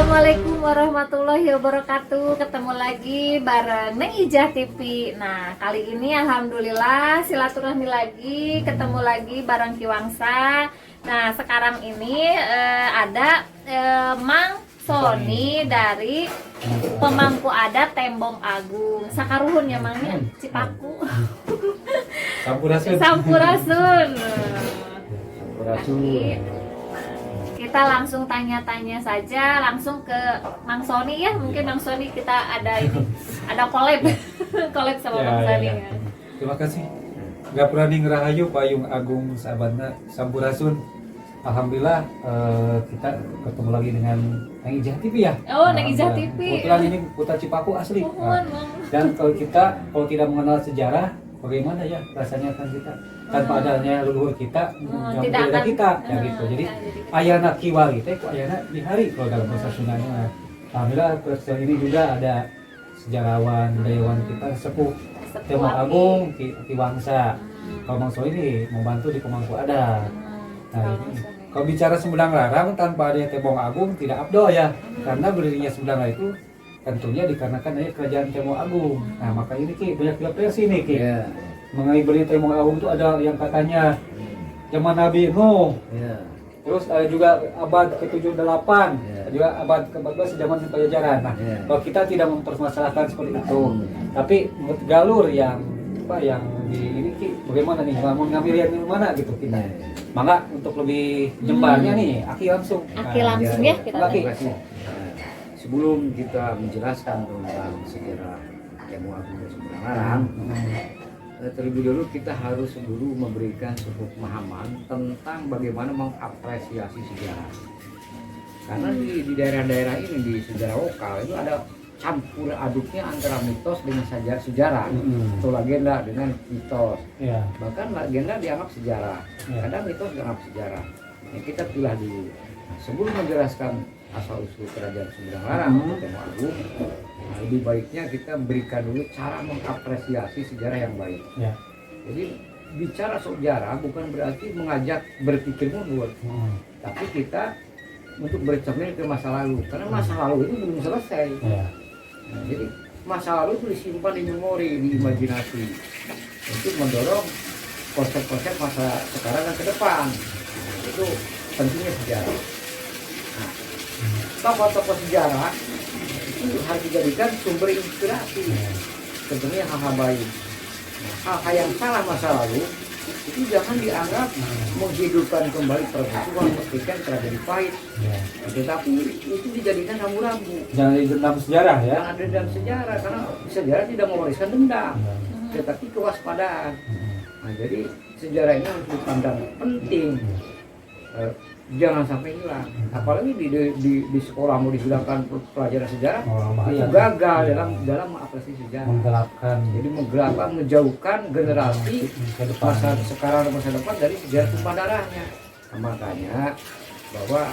Assalamualaikum warahmatullahi wabarakatuh. Ketemu lagi bareng Neng Ijah TV. Nah, kali ini alhamdulillah silaturahmi lagi, ketemu lagi bareng Ki Wangsa. Nah, sekarang ini ada Mang Sony dari pemangku adat Tembong Agung. Sakaruhun ya Mangnya, Cipaku. Sampurasun. Sampurasun. Sampurasun. Kita langsung tanya-tanya saja langsung ke Mang Sony ya. Mungkin Mang Sony kita ada ini, ada collab collab sama Mang Sony ya. Terima kasih. Gapurani ngerahayu payung agung sahabatna Sampurasun. Alhamdulillah kita ketemu lagi dengan Neng Ijah TV ya. Oh, Neng Ijah TV. Kebetulan ini putra Cipaku asli. Mohon, Dan kalau tidak mengenal sejarah, bagaimana ya rasanya kan kita tanpa adanya leluhur kita, tidak akan kita ya gitu. Jadi ayana kiwal gitu, ayana di hari kalau dalam bahasa Sundanya. Alhamdulillah peristiwa ini juga ada sejarawan budayawan kita sepuh Tembong Agung Ki Wangsa. Kalau Mang Sony ini membantu di pemangku adat. Nah ini kalau bicara Sumedang Larang tanpa ada Tembong Agung tidak abdol ya, karena berdirinya Sumedang Larang itu tentunya dikarenakan adanya kerajaan Tembong Agung. Nah makanya ini Ki banyak versi nih Ki. Mengenai berdiri Tembong Agung itu ada yang katanya zaman Nabi Nuh. Terus ada juga abad ke-78, juga abad ke-14 zaman Pajajaran. Nah, kalau kita tidak mempermasalahkan seperti itu, tapi menurut galur yang di ini Ki, bagaimana nih ngambil yang mana gitu kita. Maka untuk lebih jembarnya nih, Aki langsung. Aki langsung ya kita. Aki. Sebelum kita menjelaskan tentang sejarah Tembong Agung dan Sumedang Larang, terlebih dahulu kita harus dulu memberikan sebuah pemahaman tentang bagaimana mengapresiasi sejarah. Karena di daerah-daerah ini di sejarah lokal itu ada campur aduknya antara mitos dengan sejarah atau legenda dengan mitos. Bahkan legenda dianggap sejarah, kadang mitos dianggap sejarah. Nah, kita pilah dulu. Nah, sebelum menjelaskan asal usul kerajaan Sumedang Larang atau Tembong Agung, lebih baiknya kita berikan dulu cara mengapresiasi sejarah yang baik. Jadi bicara sejarah bukan berarti mengajak berpikir mundur, tapi kita untuk bercermin ke masa lalu, karena masa lalu itu belum selesai. Nah, jadi masa lalu itu disimpan di memori, di imajinasi untuk mendorong konsep-konsep masa sekarang dan ke depan. Nah, itu pentingnya sejarah. Nah, tokoh-tokoh sejarah itu harus dijadikan sumber inspirasi, tentunya hal-hal baik. Nah, hal-hal yang salah masa lalu itu jangan dianggap menghidupkan kembali permusuhan ketika tragedi pahit, tetapi itu dijadikan rambu-rambu. Jangan dendam sejarah ya. Jangan dendam sejarah, karena sejarah tidak mewariskan dendam, tetapi kewaspadaan. Nah, jadi sejarah ini harus dipandang penting. Jangan sampai hilang, apalagi di sekolah mau dihilangkan pelajaran sejarah, itu gagal dalam mengapresiasi sejarah. Menggelapkan. Jadi menggelapkan, menjauhkan generasi masa sekarang dan masa depan dari sejarah tumpah darahnya. Nah, makanya bahwa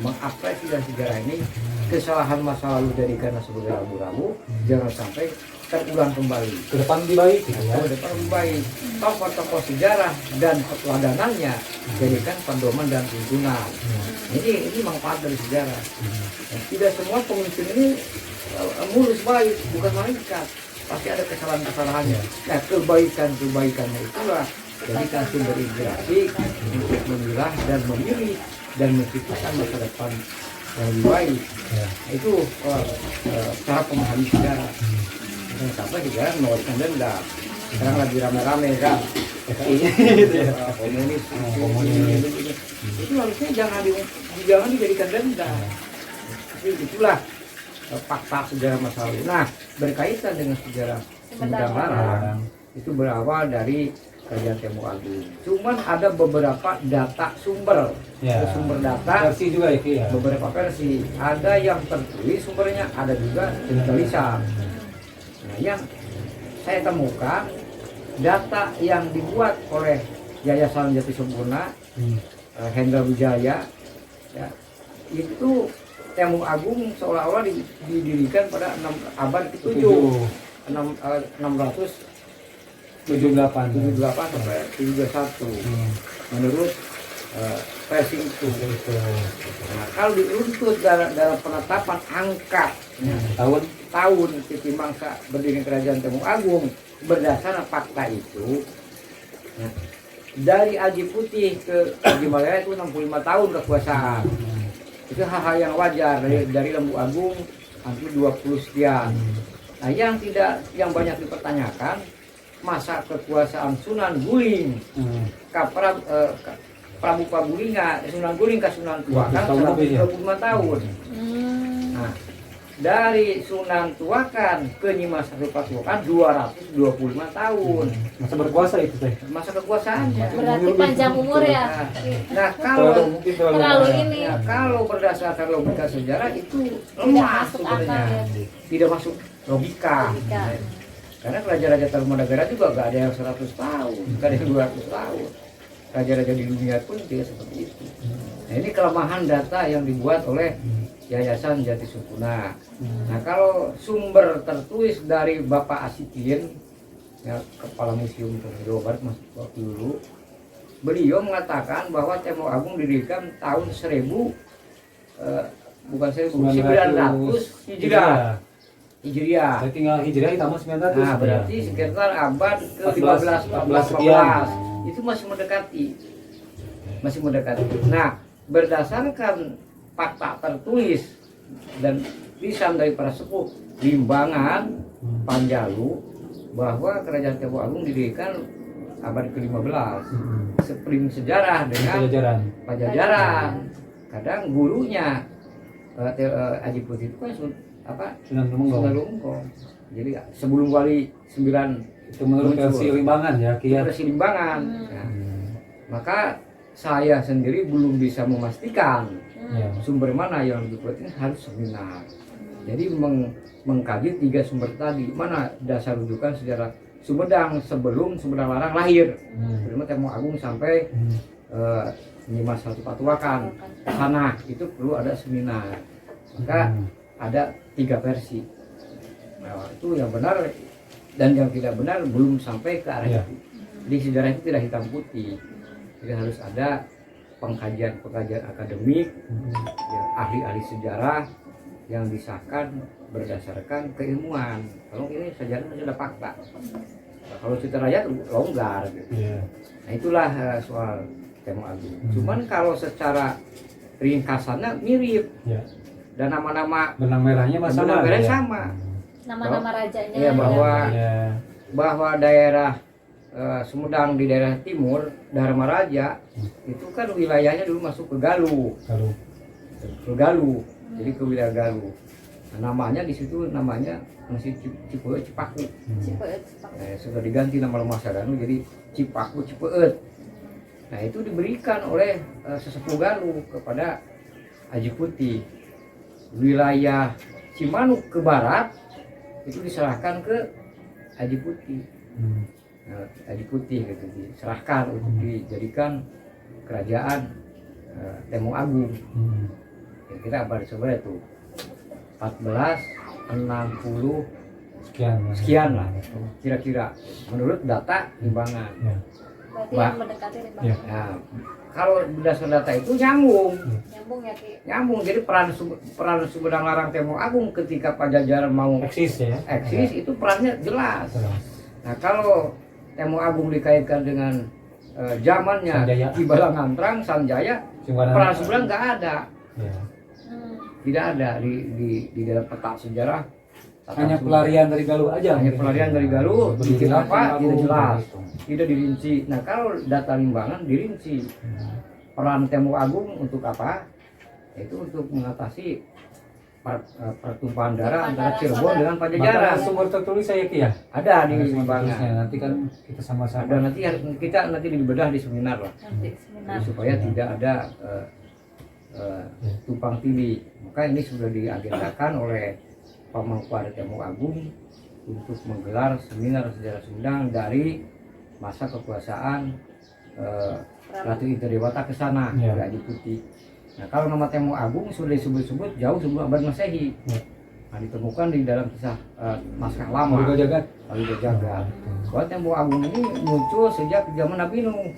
mengapresiasi sejarah ini, kesalahan masa lalu dari karena sebagai rambu-rambu, jangan sampai terulang kembali. Ke depan lebih baik gitu ya. Ke depan lebih baik. Tokoh-tokoh sejarah dan peteladanannya jadikan pedoman dan tuntunan. Ini manfaat dari sejarah. Dan tidak semua pemimpin ini mulus baik, bukan malaikat. Pasti ada kesalahan-kesalahannya. Nah, kebaikan-kebaikannya itulah jadikan sumber inspirasi untuk memilah dan memilih dan menciptakan masa depan yang lebih baik. Itu cara memahami sejarah. Dan sampai sejarah mewariskan dendam. Sekarang lagi rame-rame kan, komunis. Itu harusnya jangan dijadikan dendam. Tapi itulah fakta sejarah masa lalu. Nah, berkaitan dengan sejarah Sumedang Larang itu berawal dari kerajaan Tembong Agung. Cuman ada beberapa data sumber data. Versi juga ya. Beberapa versi. Ada yang tertulis sumbernya, ada juga tulisan. Nah, yang saya temukan data yang dibuat oleh Yayasan Jati Sempurna, Hendra Wijaya, ya, itu Tembong Agung seolah-olah didirikan pada abad ke-7, 678 sampai 71. Menurut versi itu. Itu. Nah, kalau diruntut dalam penetapan angka tahun Titi Mangsa berdiri kerajaan Temung Agung berdasarkan fakta itu, nah, dari Aji Putih ke Aji Malaya itu 65 tahun kekuasaan. Itu hal-hal yang wajar dari Lembu Agung hampir 20 sekian. Nah, yang banyak dipertanyakan masa kekuasaan Sunan Guling Prabu Pagulinga, Sunan Guling ke Sunan Tuakan 125 tahun. Nah, dari Sunan Tuakan ke Nyimas Patuakan 225 tahun. Masa berkuasa itu teh. Masa kekuasaannya. Berarti panjang umur ya. Nah, kalau Terlalu ini. ya, kalau berdasarkan logika sejarah itu Tidak lemah masuk sebenarnya. akal, ya. Tidak masuk logika. Karena raja-raja Tarumanagara juga gak ada yang 100 tahun, gak ada yang 200 tahun. Raja-raja di dunia pun tidak seperti itu. Nah, ini kelemahan data yang dibuat oleh Yayasan Jati Sukuna. Nah, kalau sumber tertulis dari Bapak Asitin, ya, Kepala Museum Jawa Barat waktu dulu, beliau mengatakan bahwa Temung Agung didirikan tahun 1900 Hijriah. Saya tinggal Hijriah tambah 900. Nah, berarti sekitar abad ke-15 14 itu masih mendekati. Nah, berdasarkan fakta tertulis dan lisan dari para sepuh Limbangan Panjalu bahwa Kerajaan Temung Agung didirikan abad ke-15. Seprim sejarah dengan Pajajaran. Kadang gurunya Aji Putih itu kan Sunan Lumengkong. Jadi sebelum Wali 9 itu menurut versi Limbangan ya, versi Limbangan. Nah, maka saya sendiri belum bisa memastikan sumber mana yang lebih penting, harus seminar. Jadi mengkaji 3 sumber tadi, mana dasar rujukan sejarah Sumedang sebelum Sumedang Larang lahir, sebelum Temung Agung sampai Nyimas Patuakan ke sana, itu perlu ada seminar. Maka ada 3 versi. Nah, itu yang benar dan yang tidak benar belum sampai ke arah itu. Jadi sejarah itu tidak hitam putih. Jadi harus ada pengkajian akademik, ya, ahli-ahli sejarah yang disahkan berdasarkan keilmuan. Kalau ini sejarah sudah fakta. Nah, kalau cerita rakyat longgar gitu. Nah, itulah soal Temung Agung. Cuman kalau secara ringkasannya mirip. Dan nama-nama benang merahnya sama. Nama-nama rajanya. Ya, bahwa daerah Sumedang di daerah timur, Dharma Raja itu kan wilayahnya dulu masuk ke Galuh. Jadi ke wilayah Galuh. Nah, namanya di situ namanya masih Cipaku. Sudah diganti nama Masa Galuh jadi Cipaku Cipeut. Nah, itu diberikan oleh sesepuh Galuh kepada Aji Putih. Wilayah Cimanuk ke barat itu diserahkan ke Aji Putih. Aji Putih gitu diserahkan untuk dijadikan kerajaan Temung Agung. Kira-kira abad seberapa itu 1460 sekian lah kira-kira menurut data Limbangan. Berarti yang mendekati Limbangan. Nah, kalau berdasarkan data itu nyambung Ya, Ki. Nyambung. Jadi peran Sumedang Larang Temung Agung ketika Pajajaran mau eksis itu perannya jelas. Nah, kalau Temung Agung dikaitkan dengan zamannya Ki Balangantrang, Sanjaya, peran Sumedang nggak ada. Tidak ada di dalam peta sejarah. Hanya pelarian dari Galuh aja. Hanya pelarian dari Galuh. Bikin apa? Tidak jelas. Tidak dirinci. Nah, kalau data Limbangan dirinci. Peran Temung Agung untuk apa? Itu untuk mengatasi pertumpahan darah antara Cirebon dengan Pajajaran. Sumber tertulis saya Ki ya? Ada di Limbangan. Nanti kan kita sama-sama. Ada kita nanti dibedah di seminar lah. Supaya tidak ada tumpang tindih. Maka ini sudah diagendakan oleh Pemangku Adat Temung Agung untuk menggelar seminar sejarah Sumedang dari masa kekuasaan Ratu Interdewata ke sana, ke Aji Putih. Nah, kalau nama Temung Agung sudah disebut-sebut jauh sebelum abad Masehi. Nah, ditemukan di dalam kisah naskah lama Baruga Jagat. Baruga Jagat. Bahwa tembok agung ini muncul sejak zaman Nabi Nuh.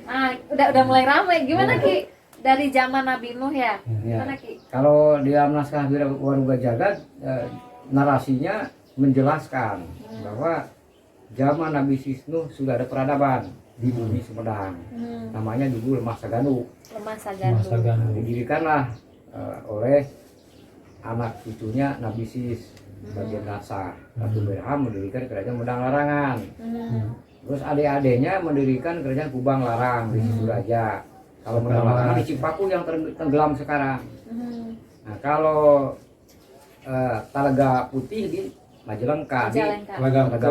Ah, udah mulai ramai. Gimana Ki? Dari zaman Nabi Nuh ya? Ya. Gimana Ki? Kalau di dalam naskah Baruga Jagat narasinya menjelaskan bahwa zaman Nabi Nuh sudah ada peradaban di bumi Sumedang. Namanya dulu Lemah Saganduk. Lemah Saganduk. Didirikanlah oleh anak cucunya Nabi Sis bagian Nasa. Ratu Berham mendirikan kerajaan Medang Larangan. Terus adik-adiknya mendirikan kerajaan Kubang Larang di Suraja. Kalau Medang Larangan di Cipaku yang tenggelam sekarang. Nah, kalau Talaga Putih di Majalengka, Majalengka. Talaga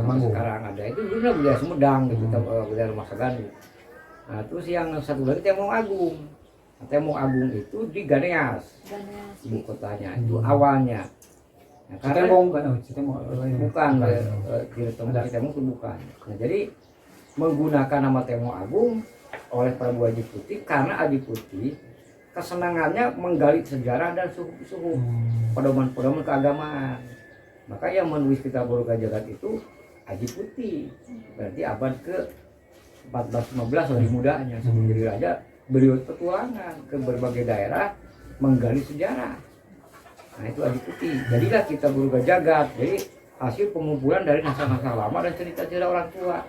Manggung. sekarang ada itu dulu budaya Sumedang gitu, budaya Lemah Saganduk. Nah, terus yang satu lagi Temong Agung. Nah, Temong Agung itu di Ganeas, ibu kotanya itu awalnya. Nah, Citemong bukan Citemong itu bukan. Nah, jadi menggunakan nama Temong Agung oleh Prabu Haji Putih karena Haji Putih kesenangannya menggali sejarah dan suhu-suhu pedoman-pedoman keagamaan. Maka yang menulis kitab Baruga Jagat itu Haji Putih, berarti abad ke 14-15 lebih mudanya sebelum jadi raja. Beliau petualangan ke berbagai daerah menggali sejarah. Nah, itu Haji Putih. Jadilah kitab Baruga Jagat. Jadi hasil pengumpulan dari naskah-naskah lama dan cerita-cerita orang tua.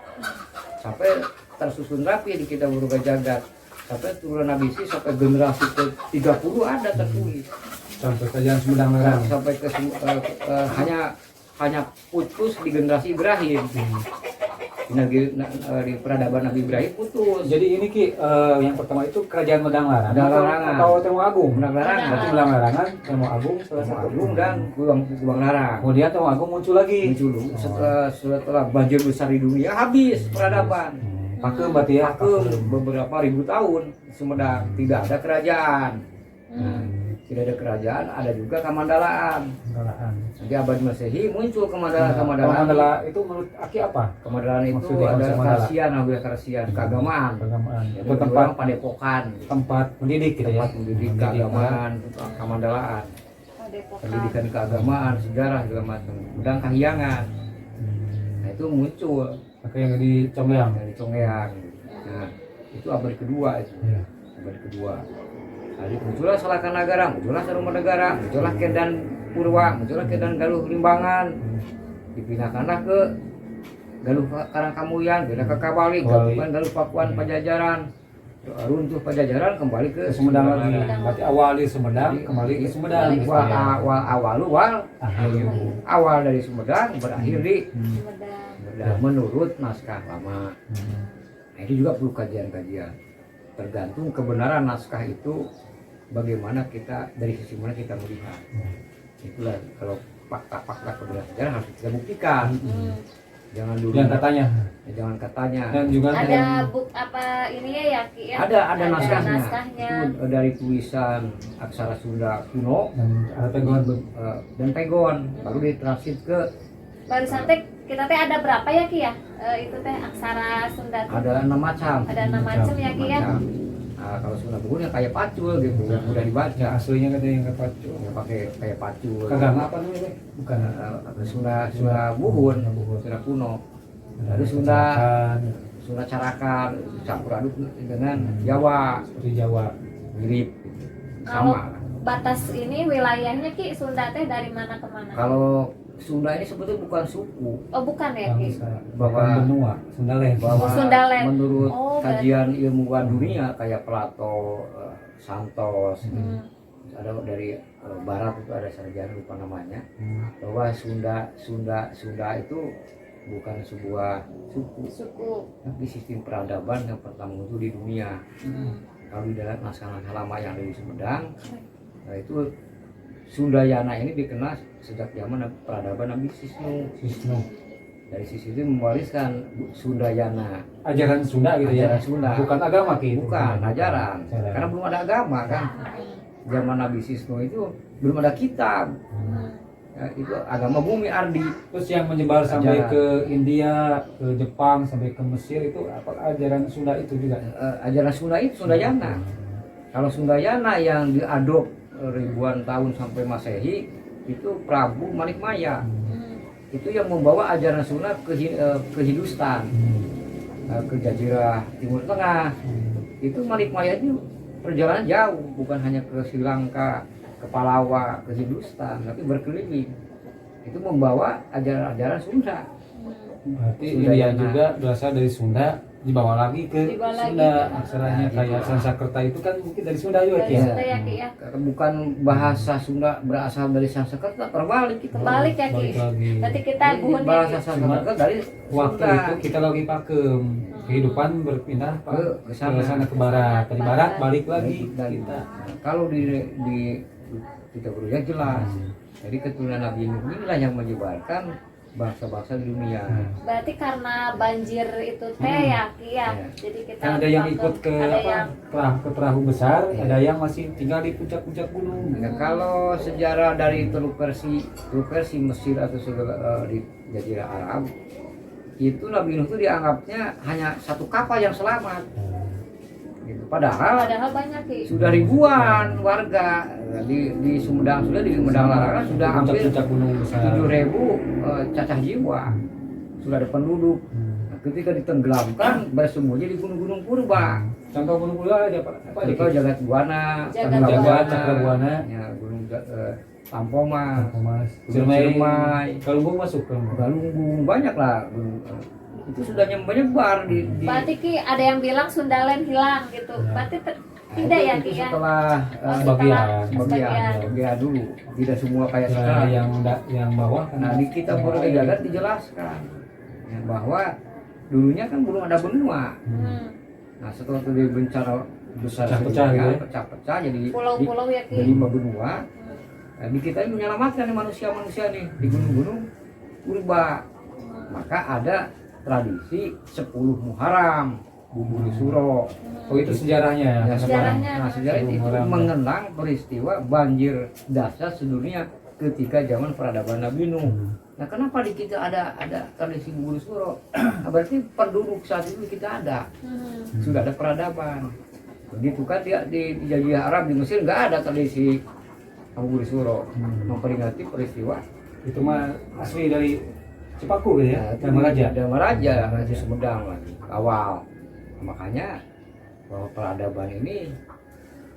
Sampai tersusun rapi di kitab Baruga Jagat. Sampai turunan Nabi Sis sampai generasi ke-30 ada tertulis. Sampai kerajaan Sumedang Larang. Sampai ke hanya putus di generasi Ibrahim. Di peradaban Nabi Ibrahim putus. Jadi ini Ki, yang pertama itu kerajaan Medang Larangan Medang Larangan. atau Temong Agung? Medang Larangan. Berarti Medang Larangan, Temong Agung, Temong Agung dan Kubang Larang. Kemudian Temong Agung muncul lagi. Muncul setelah banjir besar di dunia habis peradaban. Pakem berarti ya. Pakem beberapa ribu tahun di Sumedang tidak ada kerajaan. Nah, tidak ada kerajaan, ada juga Kamandalaan. Nanti abad Masehi muncul Kamandalaan. Kamandala itu menurut Aki apa? Kamandalaan itu Maksudnya ada Kamandala. karasian, keagamaan. Itu Itu tempat padepokan, tempat mendidik gitu ya. tempat mendidik keagamaan, Kamandalaan. Pendidikan keagamaan, sejarah segala macam, Medang Kahyangan. Nah, itu muncul Maka yang di Congyang. dari Congyang. Nah, itu abad kedua itu. Iya. Abad kedua. Lalu muncullah Salaka Nagara, muncullah Saruma Negara, muncullah Kedan Purwa, muncullah Kedan Galuh Limbangan. Dipindahkanlah ke Galuh Karangkamuyan, pindah ke Kabali, Galuh Pakuan Pajajaran. Runtuh Pajajaran kembali ke Sumedang lagi. Berarti awal di Sumedang, kembali ke Sumedang. Awal dari Sumedang berakhir di Sumedang menurut naskah lama. Nah, itu juga perlu kajian-kajian. Tergantung kebenaran naskah itu bagaimana kita dari sisi mana kita melihat. Itulah kalau fakta-fakta kebenaran sejarah harus kita buktikan. Jangan dulu. Jangan katanya. Dan juga ada buk apa ini ya Ki ya? Ada naskahnya. Itu dari tulisan aksara Sunda kuno dan ada pegon. dan pegon baru ditranslate ke Baru santai kita teh ada berapa ya Ki ya? Itu teh aksara Sunda. ada 6 macam. Ada 6 macam ya Ki ya? Nah, kalau Sunda Buhun yang kayak pacul gitu, yang mudah dibaca. Aslinya katanya yang kepacu. Yang pakai kayak pacul. Kagak apa namanya? Bukan. Sunda Buhun, Sunda kuno. Lalu Sunda Carakan, campur aduk dengan Jawa, Seperti Jawa. mirip, Kalau sama. batas ini wilayahnya Ki Sunda teh dari mana ke mana? Kalau Sunda ini sebetulnya bukan suku, Oh bukan ya Ki? bahwa benua, Sundaland. bahwa Sundaland. menurut Oh, kajian ilmuwan dunia kayak Plato, Santos, ada dari barat itu ada sarjana lupa namanya, bahwa Sunda itu bukan sebuah suku, tapi sistem peradaban yang pertama muncul di dunia. Kalau di dalam naskah-naskah lama yang ada di Sumedang, nah itu Sundayana ini dikenal sejak zaman peradaban Nabi Sisnu. Dari sisi itu mewariskan Sundayana. Ajaran Sunda gitu ya. Ajaran Sunda. Bukan agama gitu. Bukan ajaran. Karena belum ada agama kan. Zaman Nabi Sisnu itu belum ada kitab. Ya, itu agama bumi ardi. Terus yang menyebar sampai ke India, ke Jepang, sampai ke Mesir itu apa ajaran Sunda itu juga? Ajaran Sunda itu Sundayana. Kalau Sundayana yang diadop ribuan tahun sampai Masehi itu Prabu Manikmaya. Hmm. Itu yang membawa ajaran Sunda ke Hindustan, ke Jazirah Timur Tengah. Itu Manikmaya itu perjalanan jauh, bukan hanya ke Sri Lanka, ke Palawa, ke Hindustan, tapi berkeliling. Itu membawa ajaran-ajaran Sunda. Berarti Sunda India yang juga berasal dari Sunda, dibawa lagi ke Dibawa lagi Sunda ke- aksaranya Nah, kayak gitu. Sanskerta itu kan mungkin dari Sunda juga Dari ya. Sunda ya Ki ya. Bukan bahasa Sunda berasal dari Sanskerta, terbalik kita. Kebalik ya Ki. Balik lagi. Berarti kita Jadi buhunnya bahasa Ki. Sanskerta dari Waktu Sunda. itu kita lagi pakem kehidupan berpindah Pak, Ke sana. ke sana ke barat, dari barat balik lagi Dan kita. kalau di kita berusaha jelas. Jadi keturunan Nabi Nuh inilah yang menyebarkan bangsa-bangsa di dunia. Berarti karena banjir itu teh ya Ki ya. Iya. Jadi kita Kan ada yang pakem, ikut ke ada apa? yang Ke perahu besar, Iya. ada yang masih tinggal di puncak-puncak gunung. Nah, kalau sejarah dari Teluk Persi Mesir atau segala di Jazirah Arab, itu Nabi Nuh itu dianggapnya hanya satu kapal yang selamat. Gitu. Padahal banyak Ki. sudah ribuan warga di Sumedang, sudah di Sumedang Larangan sudah hampir Puncak-puncak gunung besar. 7.000 cacah jiwa, sudah ada penduduk. Nah, ketika ditenggelamkan bersembunyi di gunung-gunung purba. Contoh gunung purba aja Pak. Apa aja? Contoh Jagat Buana, Jagat Cakrabuana. ya, Gunung Tampomas, Mas. Ciremai, Kalunggung masuk ke Galunggung, banyak lah. Itu sudah menyebar di Berarti Ki ada yang bilang Sundaland hilang gitu. Ya. Berarti Nah, tidak ya itu Ki ya. setelah sebagian. sebagian dulu, tidak semua kayak Nah, sekarang. yang bawah kan. Nah, di kitab Purba Jagat dijelaskan ya, bahwa dulunya kan belum ada benua. Hmm. Nah, setelah terjadi bencana besar Pecah-pecah gitu ya. pecah-pecah jadi Pulau-pulau ya di Ki. 5 benua. Nah, di kita ini menyelamatkan nih manusia-manusia nih di gunung-gunung purba. Maka ada tradisi 10 Muharram, Bubur Suro. Oh itu sejarahnya. Ya, Sejarahnya. Nah, sejarah itu Muharram. mengenang peristiwa banjir dahsyat sedunia ketika zaman peradaban Nabi Nuh. Nah, kenapa di kita ada tradisi Bubur Suro? Nah, berarti penduduk saat itu kita ada, Hmm. sudah ada peradaban. Begitu kan di Jazirah Arab di Mesir nggak ada tradisi Bubur Suro memperingati peristiwa. Itu mah asli dari Cipaku gitu ya. Nah, itu Dharma Raja. Dharma Raja, Raja Sumedang lagi awal. Makanya bahwa peradaban ini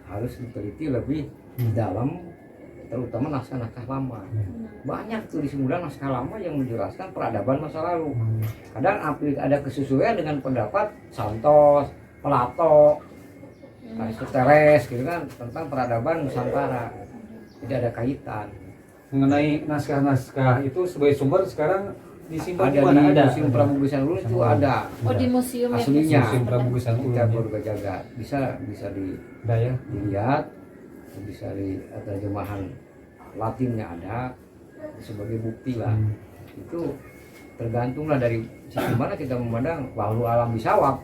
harus diteliti lebih dalam, terutama naskah-naskah lama. Banyak tuh di Sumedang naskah lama yang menjelaskan peradaban masa lalu. Kadang ada kesesuaian dengan pendapat Santos, Plato, Aristoteles gitu kan tentang peradaban Nusantara. Jadi ada kaitan. Mengenai naskah-naskah itu sebagai sumber sekarang disimpan di Ada mana? di Ada. Museum Prabu Gesan Ulun itu ada. Oh di museum ya. Aslinya. Museum Prabu Gesan Ulun. Kita Purba Jagat bisa Ada ya. dilihat, bisa terjemahan Latinnya ada sebagai bukti lah. Itu tergantunglah dari sisi mana kita memandang bahwa alam bisawab.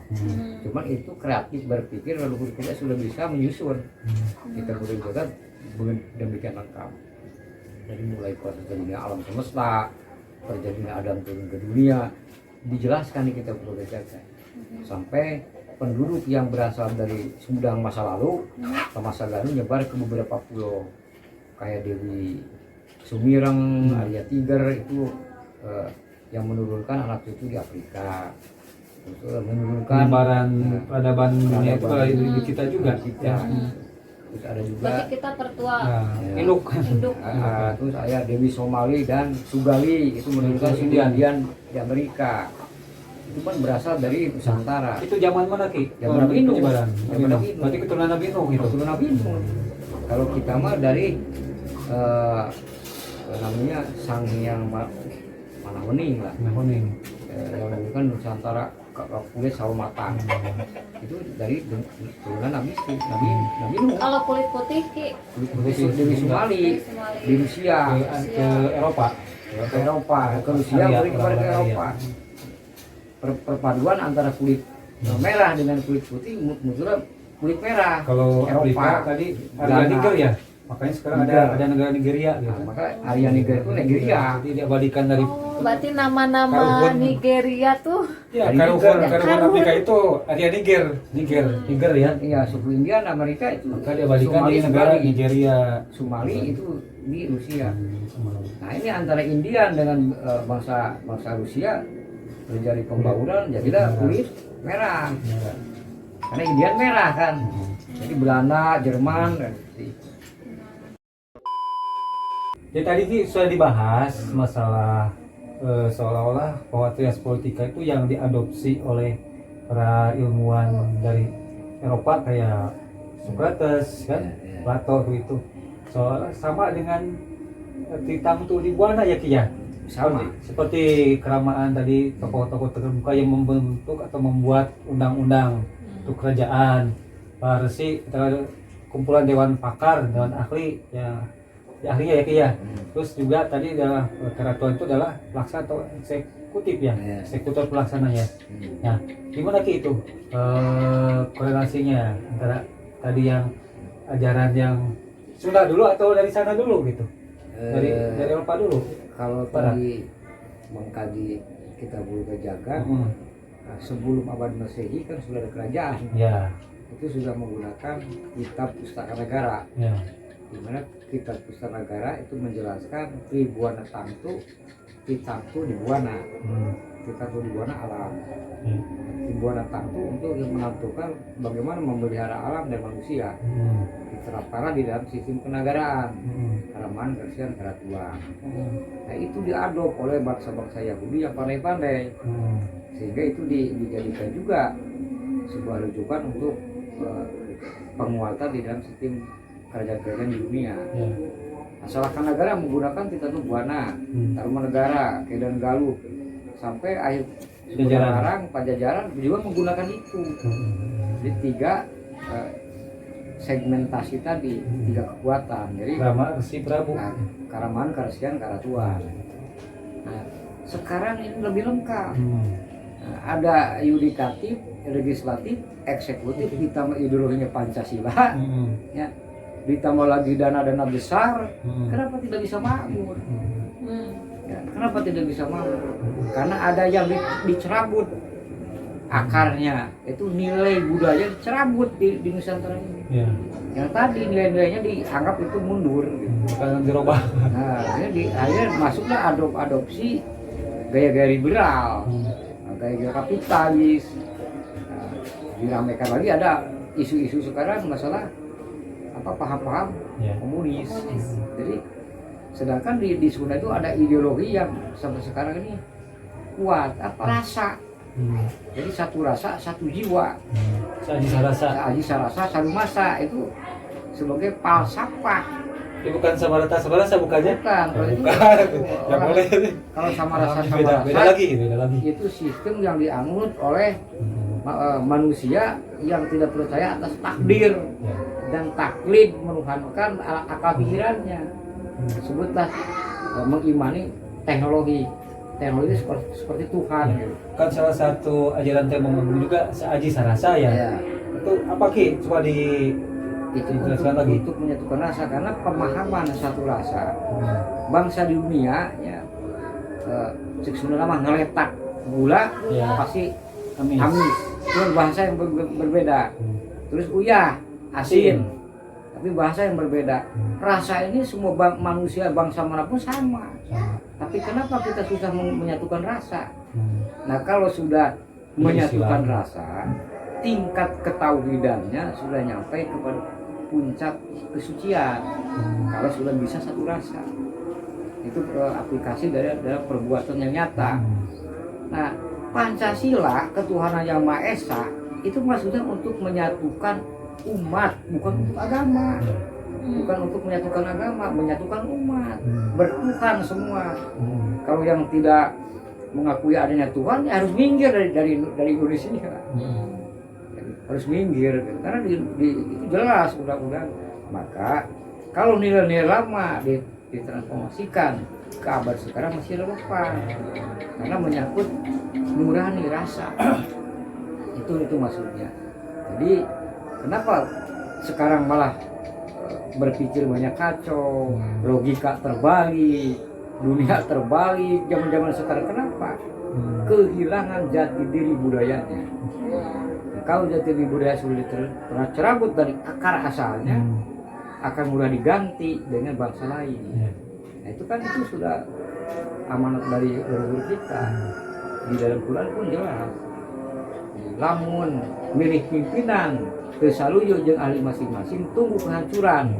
Cuman itu kreatif berpikir lalu kita sudah bisa menyusun. Kita Purba Jagat demikian lengkap. Dari mulai proses terjadinya alam semesta, terjadinya Adam turun ke dunia, dijelaskan di kitab Purba Jagat. Sampai penduduk yang berasal dari Sumedang masa lalu ke masa lalu nyebar ke beberapa pulau kayak Dewi Sumireng, Arya Tiger itu yang menurunkan anak cucu di Afrika. Terus menurunkan Penyebaran peradaban dunia itu peradaban di kita juga. kita. Ya. Terus ada juga Berarti kita tertua Nah, Ya. induk. induk. terus ada Dewi Somali dan Sugali itu menurunkan Indian di Amerika. Itu kan berasal dari Nusantara. Itu zaman mana Ki? Zaman Nabi Nuh. Penyebaran. Zaman Nabi Nuh. Berarti keturunan Nabi Nuh gitu. Keturunan Nabi Nuh. Kalau kita mah dari namanya Sang Hyang Manahwening lah. Nah, kuning. Yang menunjukkan Nusantara kulit sawo matang. Itu dari turunan Nabi Nuh. Kalau kulit putih Ki Dewi Somali dari Somali. di Rusia, Ke Eropa. ke Eropa, ke Rusia, Alia, balik kepada ke Alia. Eropa. Perpaduan antara kulit merah dengan kulit putih munculnya kulit merah. Kalau Eropa. Afrika tadi Arya Ghana. Niger ya. Makanya sekarang ada negara Nigeria gitu. Nah, maka area Nigeria itu Nigeria. Jadi diabadikan dari Berarti nama-nama Karhun. Nigeria tuh ya Dari Karhun Karhun. Afrika itu area Niger ya. Iya, suku Indian Amerika itu. Maka diabadikan Somali, di negara Somali. Nigeria. Somali itu di Rusia. Nah ini antara Indian dengan bangsa Rusia terjadi pembauran, jadilah kulit merah. Karena Indian merah kan. Jadi Belanda, Jerman. Ya tadi sih sudah dibahas masalah seolah-olah bahwa trias politika itu yang diadopsi oleh para ilmuwan dari Eropa kayak Socrates kan, Plato itu soalnya sama dengan tentang tuh di Buana ya Ki ya. Sama. Seperti keramaan tadi tokoh-tokoh terkemuka yang membentuk atau membuat undang-undang untuk kerajaan. Resi kumpulan dewan pakar, dewan ahli ya ahlinya ya Ki ya. Terus juga tadi adalah keratuan itu adalah pelaksana atau eksekutif ya, eksekutor pelaksana ya. Nah, gimana Ki itu korelasinya antara tadi yang ajaran yang Sunda dulu atau dari sana dulu gitu? Dari Eropa dulu. Kalau tadi mengkaji kita Bulu Jagat, nah, sebelum abad Masehi kan sudah ada kerajaan. Ya. Itu sudah menggunakan kitab Pustaka Negara. Ya. Di mana kitab Pustaka Negara itu menjelaskan Tribuana Tangtu, Titangtu di Buana. Titangtu di Buana alam. Tribuana Tangtu untuk menentukan bagaimana memelihara alam dan manusia. Diterapkan di dalam sistem kenegaraan. Karaman, Kersian, Keratuan. Nah itu diadop oleh bangsa-bangsa Yahudi yang pandai-pandai. Sehingga itu dijadikan juga sebuah rujukan untuk penguatan di dalam sistem kerajaan-kerajaan di dunia. Asalkan negara menggunakan Titangtu Buana, Tarumanegara, Kedan Galuh, sampai akhir Semarang, Pajajaran juga menggunakan itu. Di tiga segmentasi tadi, tiga kekuatan. Jadi Rama, Resi, Prabu. nah, Karaman, Kersian, Keratuan. Nah, sekarang ini lebih lengkap. Nah, ada yudikatif, legislatif, eksekutif, ditambah ideologinya Pancasila, ya, ditambah lagi dana-dana besar. Kenapa tidak bisa makmur? Ya, kenapa tidak bisa makmur? Karena ada yang dicerabut akarnya, itu nilai budaya dicerabut di Nusantara ini. Ya. Yang tadi nilai-nilainya dianggap itu mundur. Gitu. Bukan dirubah. Nah, akhirnya masuklah adopsi gaya-gaya liberal. Gaya kapitalis. Nah, diramaikan lagi ada isu-isu sekarang masalah paham-paham komunis. Jadi sedangkan di Sunda itu ada ideologi yang sampai sekarang ini kuat, rasa. Jadi satu rasa, satu jiwa. Saji sarasa, satu masa itu sebagai falsafah. Ini bukan sama rasa bukannya? Bukan. Kalau itu Ya boleh. Kalau sama rasa beda lagi. Itu sistem yang dianut oleh manusia yang tidak percaya atas takdir dan taklid menuhankan akal pikirannya. Sebutlah mengimani teknologi seperti Tuhan. Gitu. Kan salah satu ajaran Temonggung juga Saji Sarasa ya. Itu apa Ki? Coba itu dijelaskan lagi. untuk menyatukan rasa, karena pemahaman satu rasa bangsa di dunia ya sebenarnya mah ngeletak gula pasti amis. Itu bahasa yang berbeda. Terus uyah asin. Tapi bahasa yang berbeda. Rasa ini semua manusia bangsa manapun sama. Tapi kenapa kita susah menyatukan rasa? Nah kalau sudah menyatukan rasa, tingkat ketauhidannya sudah nyampe kepada puncak kesucian. Kalau sudah bisa satu rasa, itu aplikasi dari perbuatan yang nyata. Nah Pancasila, ketuhanan yang Maha Esa, itu maksudnya untuk menyatukan umat, bukan untuk agama. Bukan untuk menyatukan agama, menyatukan umat, bertuhan semua. Kalau yang tidak mengakui adanya Tuhan, ya harus minggir dari Indonesia. Harus minggir, karena itu jelas undang-undang. Maka kalau nilai-nilai lama ditransformasikan ke abad sekarang masih relevan, karena menyangkut nurani rasa. itu maksudnya. Jadi kenapa sekarang malah berpikir banyak kacau, logika terbalik, dunia terbalik. Zaman-zaman sekarang kenapa? Kehilangan jati diri budayanya. Kalau jati diri budaya sudah pernah cerabut dari akar asalnya, akan mudah diganti dengan bangsa lain. Nah, itu kan itu sudah amanat dari leluhur kita. Di dalam Quran pun jelas. Lamun milih pimpinan kesaluyo jeung ahli masing-masing tunggu kehancuran.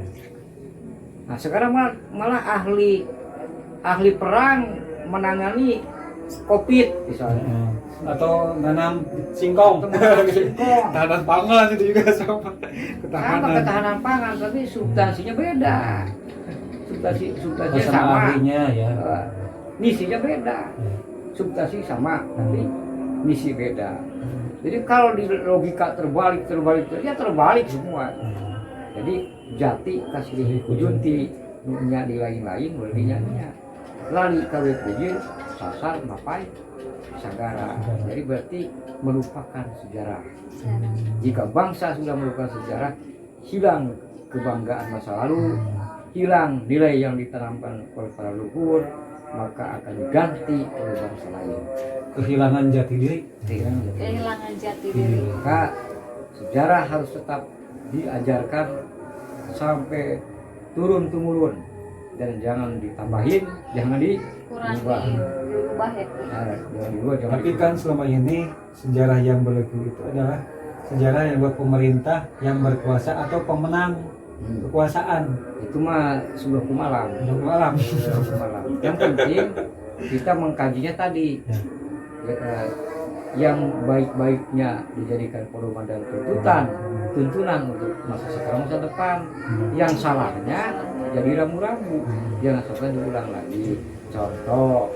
Nah, sekarang malah ahli perang menangani COVID misalnya. Atau nanam singkong. Tahanan pangan itu juga sama. Ketahanan pangan, tapi substansinya beda. Substansinya sama. Ahlinya ya. Misinya beda. Substansi sama, tapi misi beda. Jadi kalau di logika terbalik ya terbalik semua. Jadi jati kasih kujunti nya di lain-lain berdinya lali kawit bujir sasar mapai sagara. Jadi berarti melupakan sejarah. Jika bangsa sudah melupakan sejarah, hilang kebanggaan masa lalu, hilang nilai yang ditanamkan oleh para leluhur, maka akan diganti oleh bangsa lain. Kehilangan jati diri. Kehilangan jati diri. Maka sejarah harus tetap diajarkan sampai turun temurun dan jangan ditambahin, jangan diubah. Dirubah ya. Nah, jangan diubah, jangan Tapi kan selama ini sejarah yang berlaku itu adalah sejarah yang buat pemerintah yang berkuasa atau pemenang kekuasaan. itu mah sebuah kumalam. Malam. Yang penting kita mengkajinya tadi. Yang baik-baiknya dijadikan pedoman dan tuntunan untuk masa sekarang masa depan. Yang salahnya jadi rambu-rambu, jangan sampai diulang lagi. Contoh,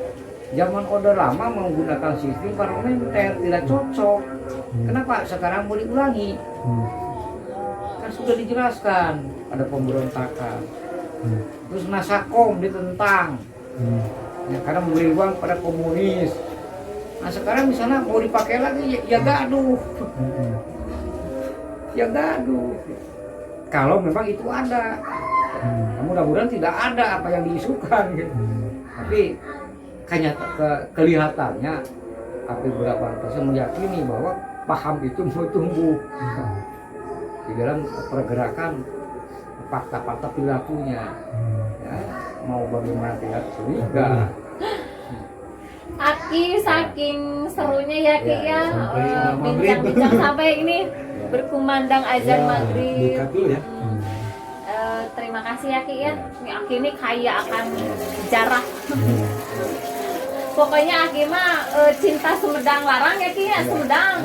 zaman Orde Lama menggunakan sistem parlementer tidak cocok. Kenapa sekarang mau diulangi? Kan sudah dijelaskan ada pemberontakan. Terus Nasakom ditentang. Ya, karena memberi uang pada komunis. Nah sekarang misalnya mau dipakai lagi ya gaduh. Ya gaduh. Kalau memang itu ada. Mudah-mudahan tidak ada apa yang diisukan gitu. Tapi kelihatannya hampir berapa persen meyakini bahwa paham itu mau tumbuh di dalam pergerakan fakta-fakta perilakunya. Ya, mau bagaimana tidak curiga. Aki saking serunya ya Ki ya, sampai bincang-bincang sampai ini berkumandang azan maghrib. Dikatul ya. Terima kasih ya Ki ya. Aki ini kaya akan sejarah. Pokoknya Aki mah cinta Sumedang Larang ya Ki ya, Sumedang.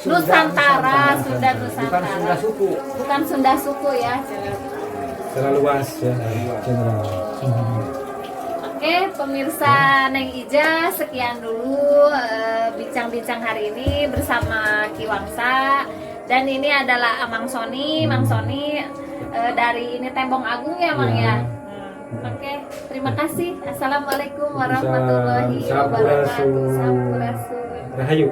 Nusantara, Sunda Nusantara. Bukan Sunda suku. Bukan Sunda suku ya. Secara luas ya. General. Oke, pemirsa Neng Ija, sekian dulu bincang-bincang hari ini bersama Ki Wangsa. Dan ini adalah Mang Sony dari ini Tembong Agung ya Mang ya. Oke, terima kasih. Assalamualaikum warahmatullahi wabarakatuh. Rahayu.